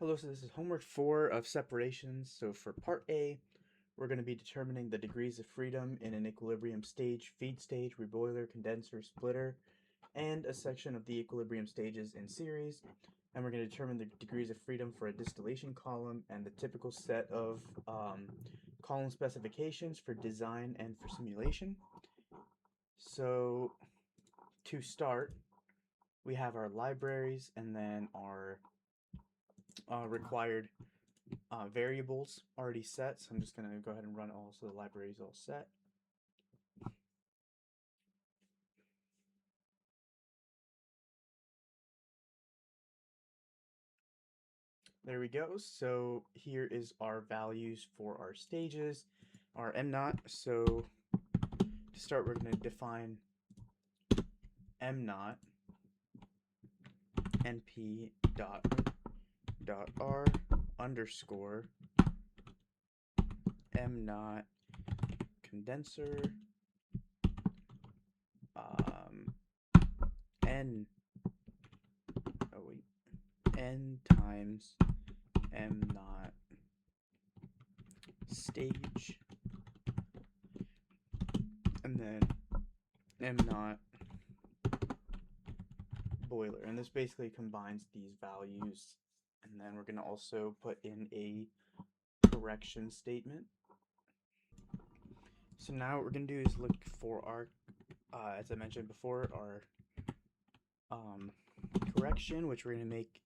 Hello, so this is homework 4 of separations. So for part A, we're going to be determining the degrees of freedom in an equilibrium stage, feed stage, reboiler, condenser, splitter, and a section of the equilibrium stages in series. And we're going to determine the degrees of freedom for a distillation column and the typical set of column specifications for design and for simulation. So to start, we have our libraries and then our required variables already set, so I'm just going to go ahead and run all, so the library is all set. There we go. So here is our values for our stages, our M naught. So to start, we're going to define M naught np dot r underscore M naught condenser n n times M naught stage, and then M naught boiler. And this basically combines these values, and then we're going to also put in a correction statement. So now what we're going to do is look for our, as I mentioned before, our correction, which we're going to make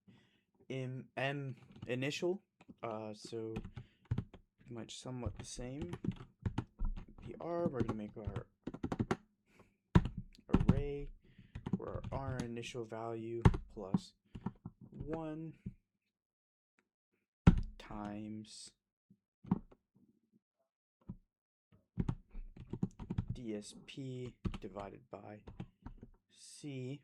M initial, so much somewhat the same. PR, we're going to make our array where our initial value plus 1 times DSP divided by C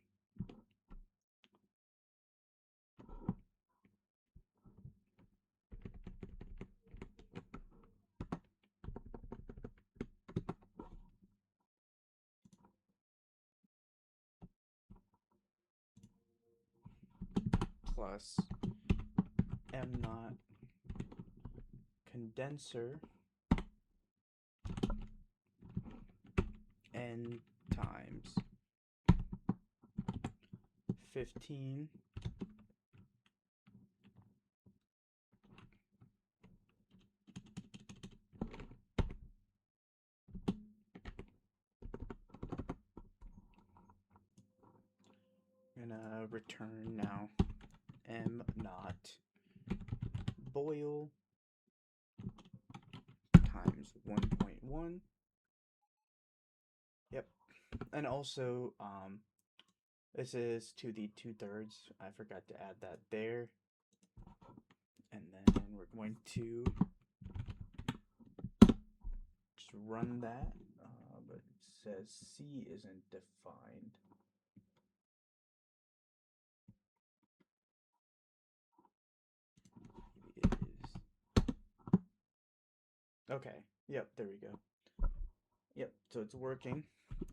plus M naught condenser n times 15 I'm gonna return now M naught boil times 1.1. Yep. And also this is to the 2/3. I forgot to add that there. And then we're going to just run that, but it says C isn't defined. Maybe it is. Okay, yep, there we go. Yep, so it's working.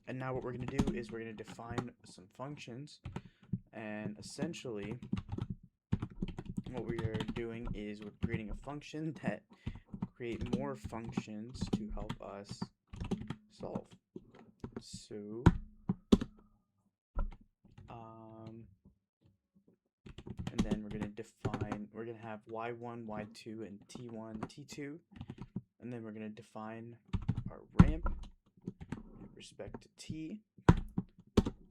And now what we're going to do is we're going to define some functions, and essentially what we are doing is we're creating a function that create more functions to help us solve. So and then we're going to define, we're going to have y1, y2, and t1, t2, and then we're going to define our ramp in respect to t.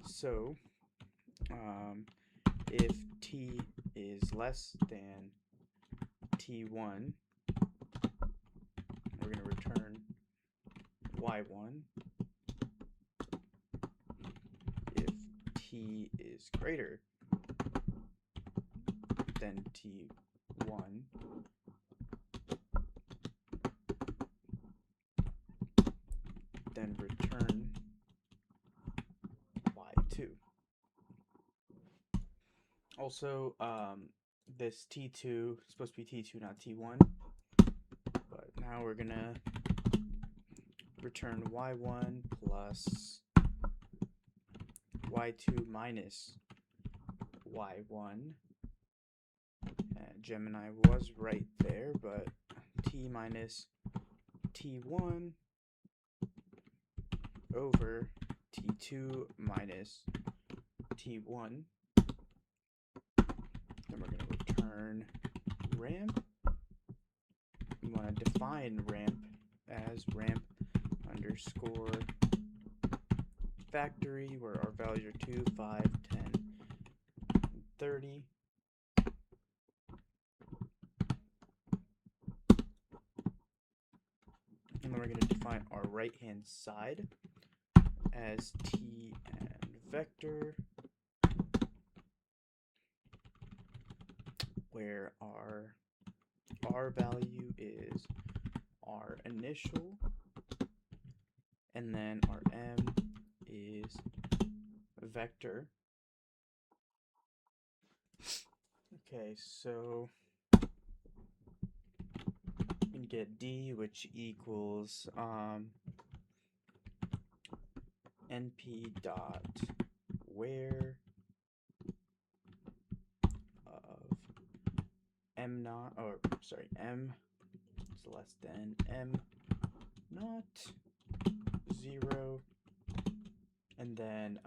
So if t is less than t1, we're going to return y1. If t is greater than t1, then return y2. Also, this t2 is supposed to be t2, not t1, but now we're gonna return y1 plus y2 minus y1, and Gemini was right there, but t minus t1 over t2 minus t1. Then we're going to return ramp. We want to define ramp as ramp underscore factory, where our values are 2, 5, 10, and 30. And then we're going to define our right-hand side as t and vector, where our r value is our initial, and then our m is vector. Okay, so we can get d, which equals np dot where of m not, or sorry, m is less than m not 0, and then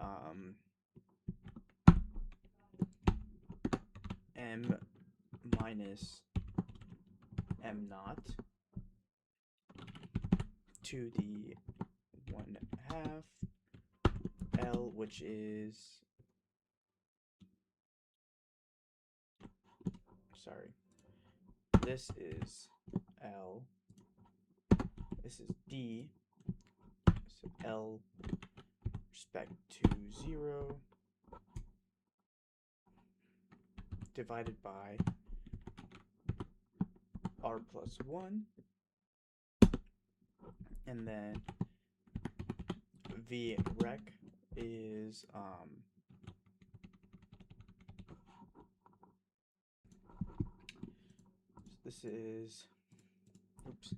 m minus m naught to the 1/2 L, which is, sorry, this is L, this is D, so L respect to 0 divided by r plus 1, and then v rec is this is, oops,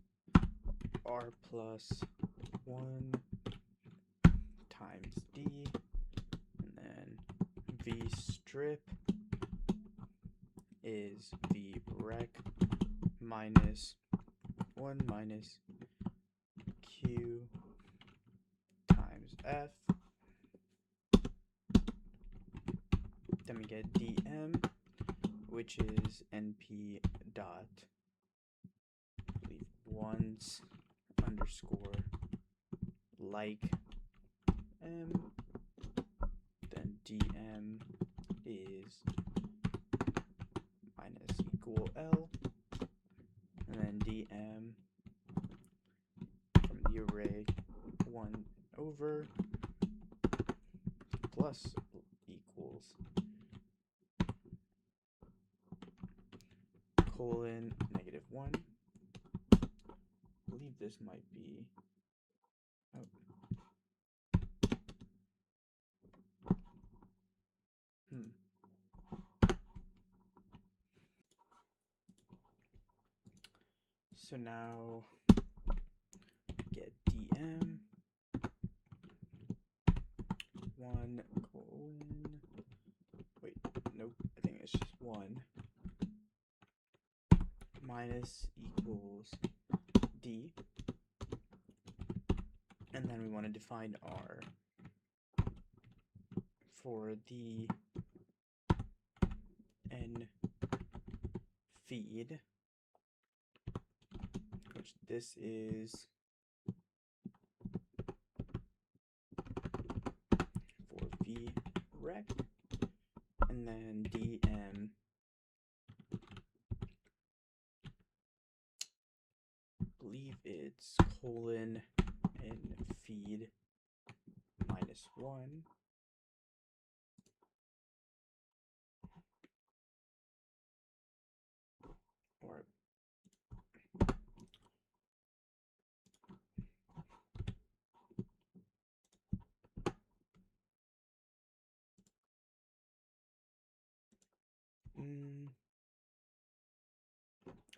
r plus 1 times d, and then v strip is v rec minus 1 minus q times f. Then we get dm, which is np dot, I believe, ones underscore like m. Then dm is minus equal L, and then dm from the array 1 over plus equals colon -1. I believe this might be, oh. So now get dm 1 colon, wait, nope, I think it's just 1 minus equals d, and then we want to define r for the n feed, which this is for v rec, and then dm believe it's colon n feed -1, or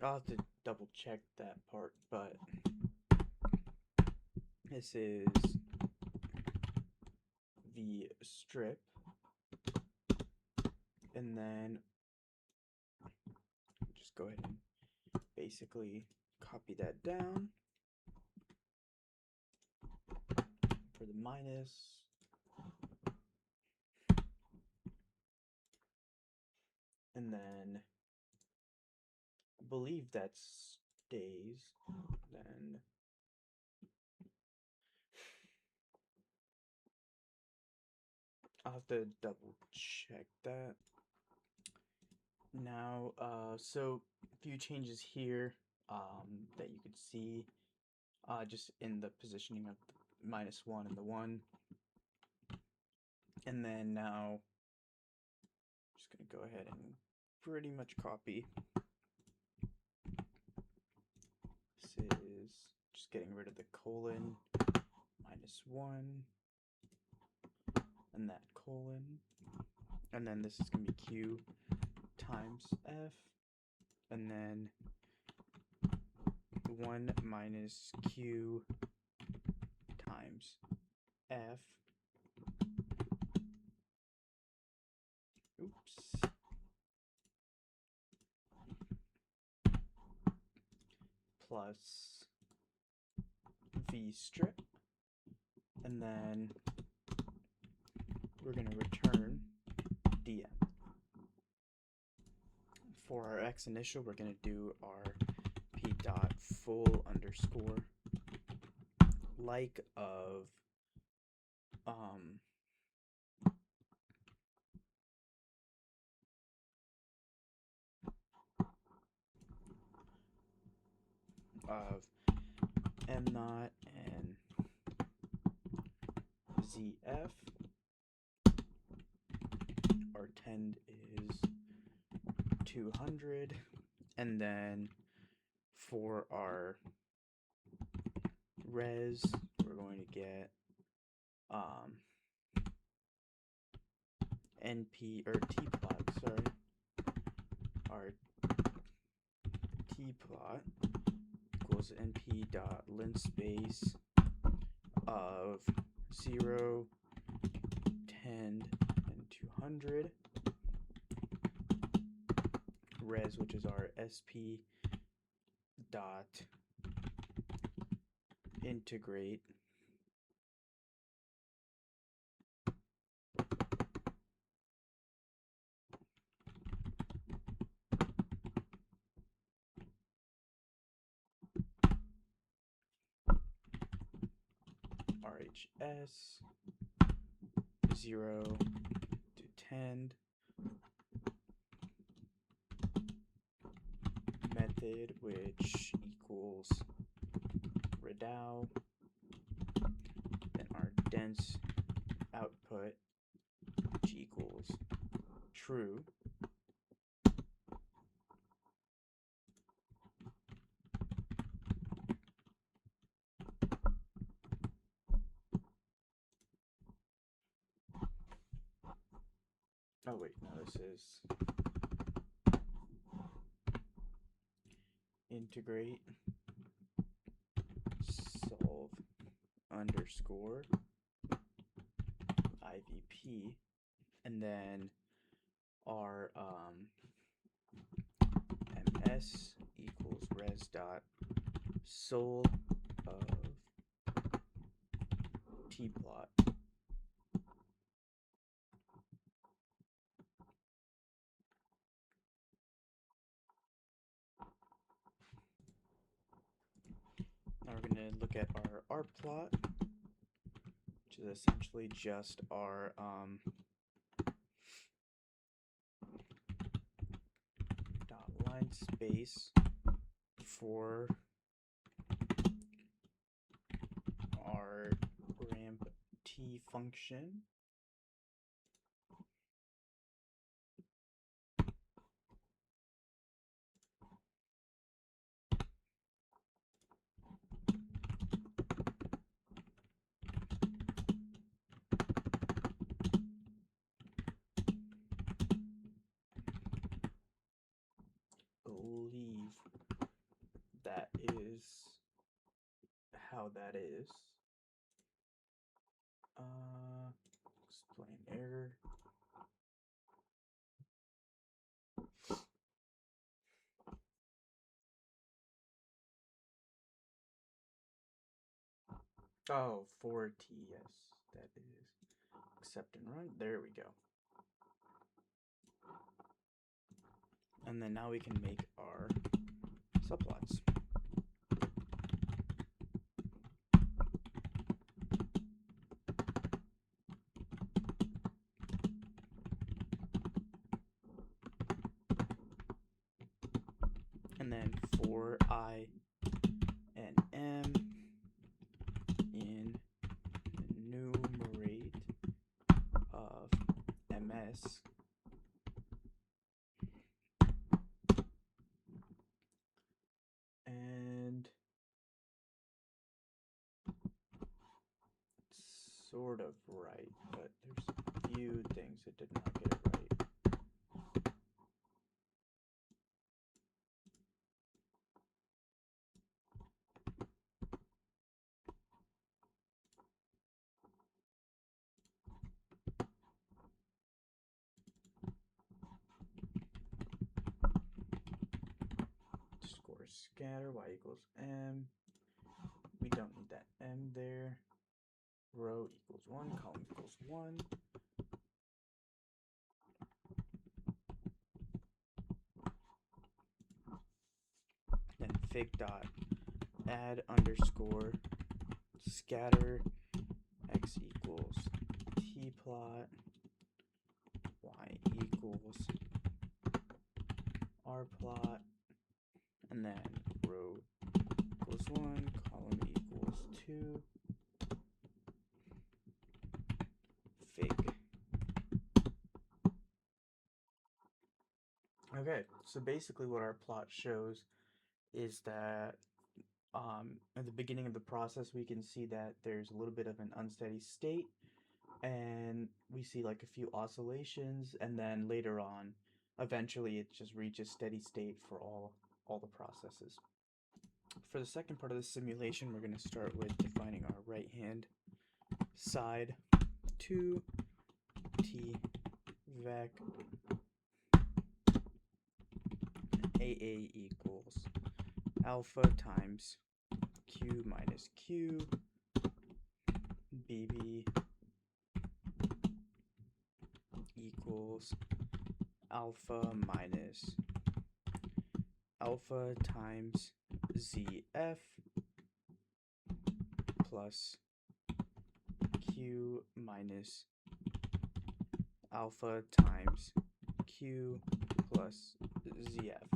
I'll have to double check that part, but this is the strip, and then go ahead and basically copy that down for the minus. And then I believe that stays. Then I'll have to double check that. Now, so a few changes here that you could see just in the positioning of the -1 and the 1. And then now, I'm just going to go ahead and pretty much copy. This is just getting rid of the colon, -1, and that colon. And then this is going to be Q times F, and then 1 minus Q times F. Oops. Plus V strip, and then we're going to return dn. For our x initial, we're going to do our p dot full underscore like of m naught and zf. Our tend is 200, and then for our res, we're going to get np or t plot. Sorry, our t plot equals np dot linspace of 0, 10, and 200. Res, which is our sp dot integrate RHS 0 to 10 method, which equals redow, then our dense output, which equals true. Oh wait, no, this is integrate solve underscore IVP, and then our ms equals res dot sol of t plot. Now we're going to look at our R plot, which is essentially just our dot line space for our ramp t function. Believe that is how that is. Explain error. Oh, 4t, yes, that is. Accept and run. There we go. And then now we can make our subplots. And then for I and m in enumerate of ms and it's sort of right, but there's a few things that did not get it right. Score scatter y equals m. We don't need that m there. Row equals 1, column equals 1. Then fig dot add underscore scatter x equals t plot, y equals r plot, and then row equals 1, column equals 2, fig. Okay, so basically what our plot shows is that at the beginning of the process we can see that there's a little bit of an unsteady state, and we see like a few oscillations, and then later on eventually it just reaches steady state for all the processes. For the second part of the simulation, we're going to start with defining our right hand side. 2 t vec aa equals alpha times q minus q bb equals alpha minus alpha times zf plus q minus alpha times q plus zf.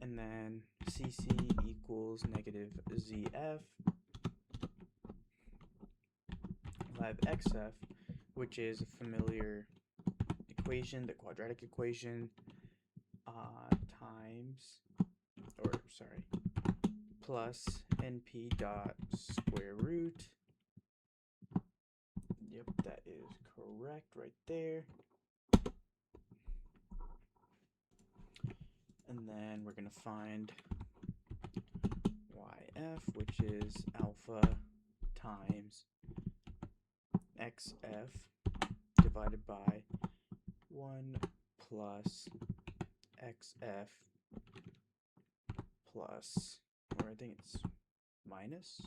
And then cc equals negative zf. I have xf, which is a familiar equation, the quadratic equation, times, or sorry, plus np dot square root. Yep, that is correct right there. And then we're going to find yf, which is alpha times xf divided by 1 plus xf plus, or I think it's minus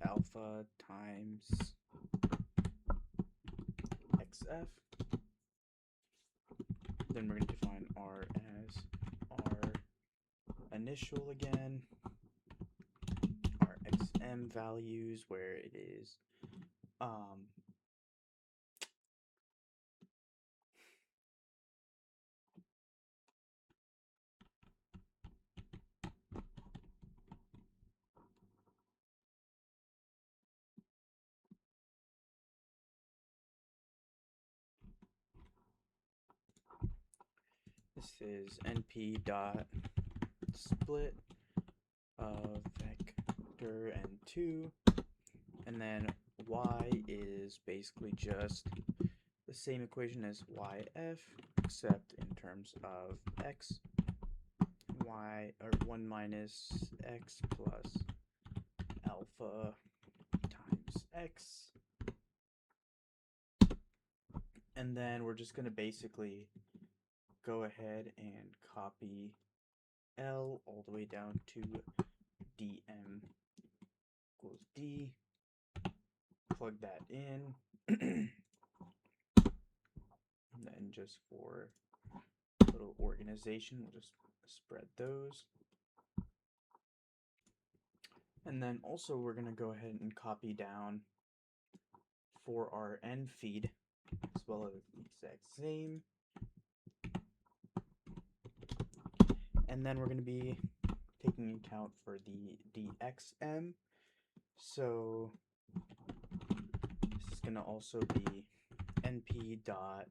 alpha times xf. Then we're going to define r as our initial again, our xm values, where it is this is np dot split of vector and 2, and then y is basically just the same equation as yf, except in terms of x, y, or 1 minus x plus alpha times x. And then we're just going to basically go ahead and copy L all the way down to dm equals D. Plug that in. And then just for a little organization, we'll just spread those. And then also we're going to go ahead and copy down for our end feed as well as the exact same. And then we're going to be taking account for the DXM. So this is going to also be np dot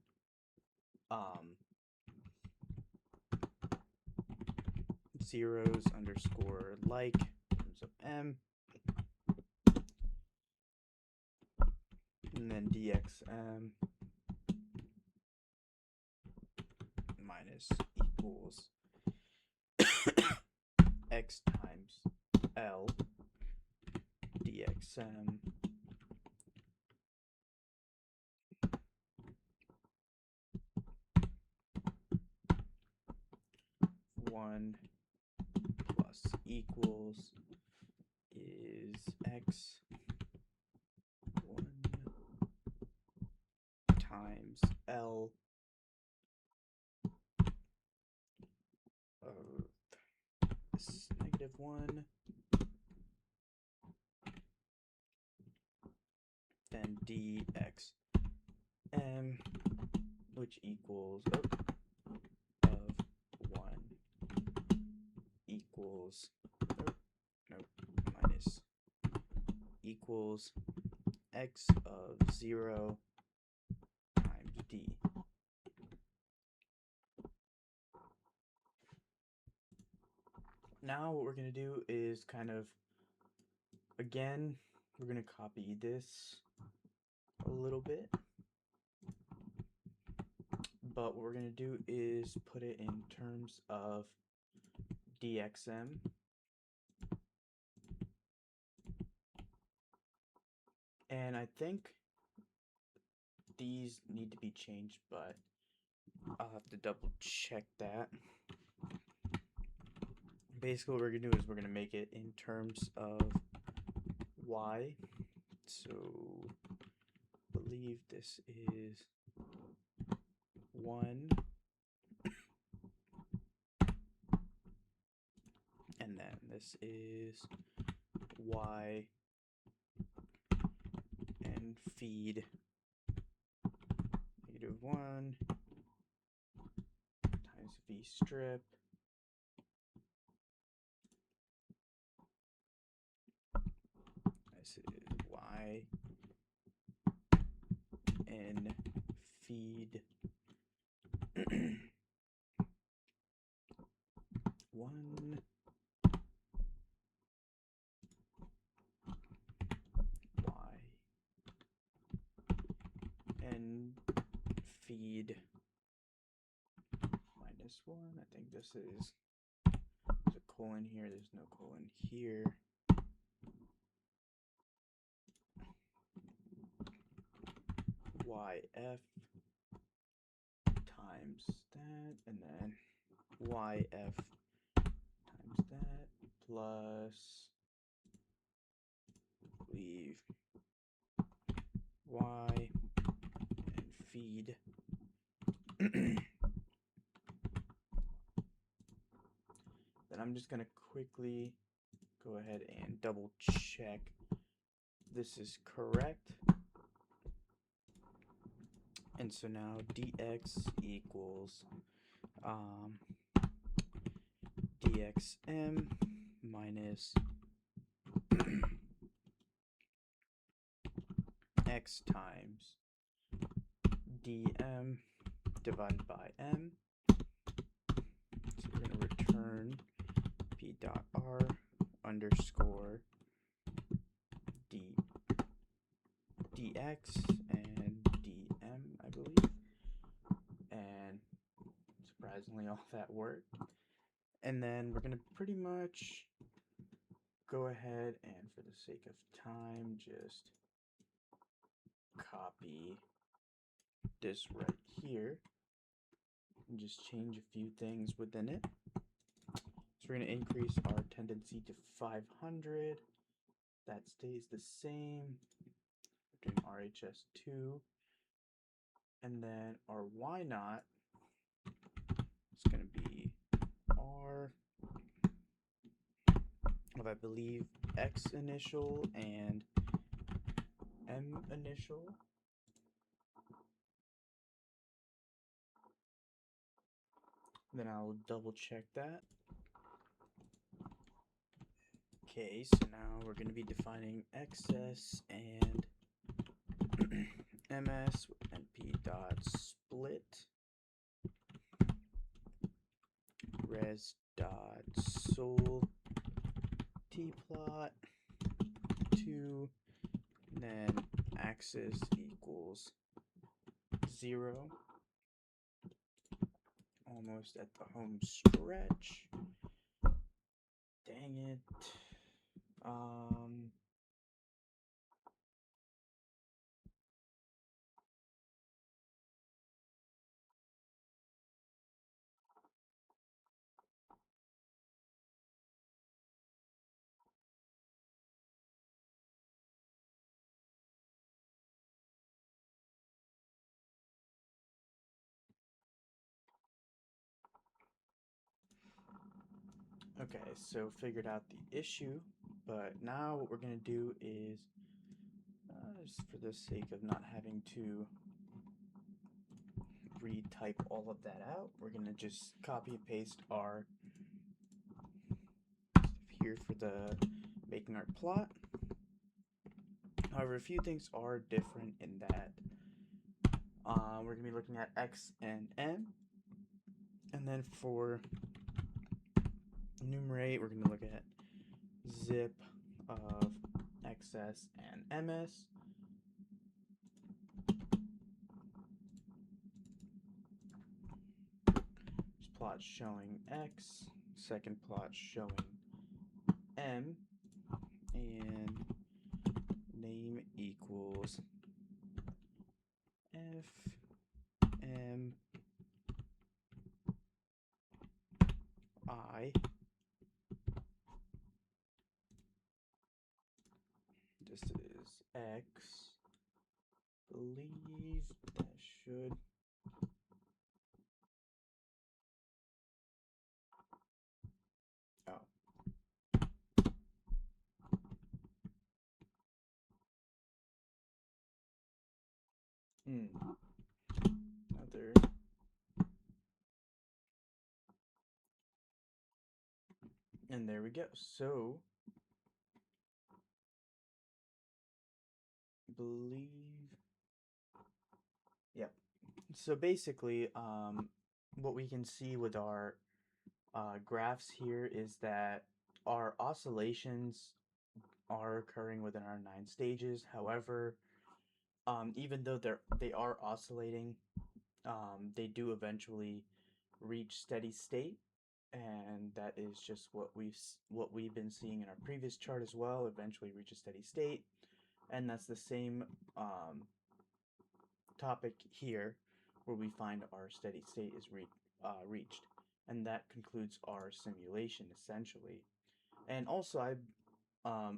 zeros underscore like in terms of m, and then dxm minus equals x times l dxm one plus equals is x 1 times L of this -1, then dxm, which equals of 1 equals minus equals x of 0 times d. Now what we're going to do is kind of, again, we're going to copy this a little bit. But what we're going to do is put it in terms of DXM. And I think these need to be changed, but I'll have to double check that. Basically what we're going to do is we're going to make it in terms of Y. So I believe this is 1. And then this is Y and feed -1 times V strip this is Y and feed 1 Y and feed -1. I think this is, there's a colon here, there's no colon here. YF times that, and then YF times that plus, leave Y and feed then I'm just going to quickly go ahead and double check this is correct. And so now dx equals dxm minus x times dm divided by m. So we're going to return p dot r underscore dx and dm, I believe. And surprisingly, all that worked. And then we're going to pretty much go ahead and, for the sake of time, just copy this right here and just change a few things within it. So we're going to increase our tendency to 500 that stays the same. We're doing RHS2. And then our Y naught is going to be R of, I believe, X initial and M initial. Then I'll double check that. Okay, so now we're going to be defining XS and MS with NP dot split res dot sol t plot 2, and then axis equals 0. Almost at the home stretch. Dang it. Okay, so figured out the issue, but now what we're going to do is, just for the sake of not having to retype all of that out, we're going to just copy and paste our stuff here for the making our plot. However, a few things are different in that we're going to be looking at X and M, and then for enumerate, we're going to look at zip of XS and MS. This plot showing X, second plot showing M, and name equals F M I. This is X. Believe that should. Oh. Another. And there we go. So, believe. Yep. So basically, what we can see with our graphs here is that our oscillations are occurring within our 9 stages. However, even though they are oscillating, they do eventually reach steady state, and that is just what we've been seeing in our previous chart as well. Eventually reach a steady state, and that's the same topic here, where we find our steady state is reached, and that concludes our simulation essentially. And also, I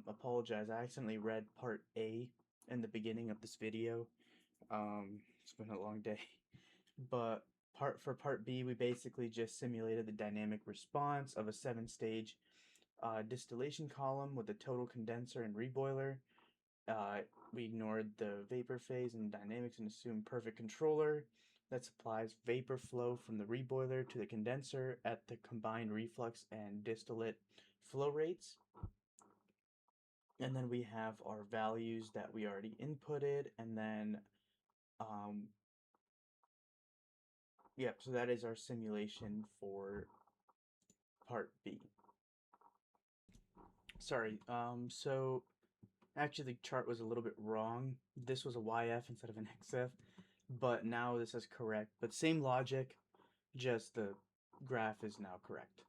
apologize. I accidentally read part A in the beginning of this video. It's been a long day, but for part B, we basically just simulated the dynamic response of a 7-stage distillation column with a total condenser and reboiler. We ignored the vapor phase and dynamics and assumed perfect controller that supplies vapor flow from the reboiler to the condenser at the combined reflux and distillate flow rates. And then we have our values that we already inputted, and then yep, so that is our simulation for part B. Sorry, so actually the chart was a little bit wrong. This was a YF instead of an XF, but now this is correct. But same logic, just the graph is now correct.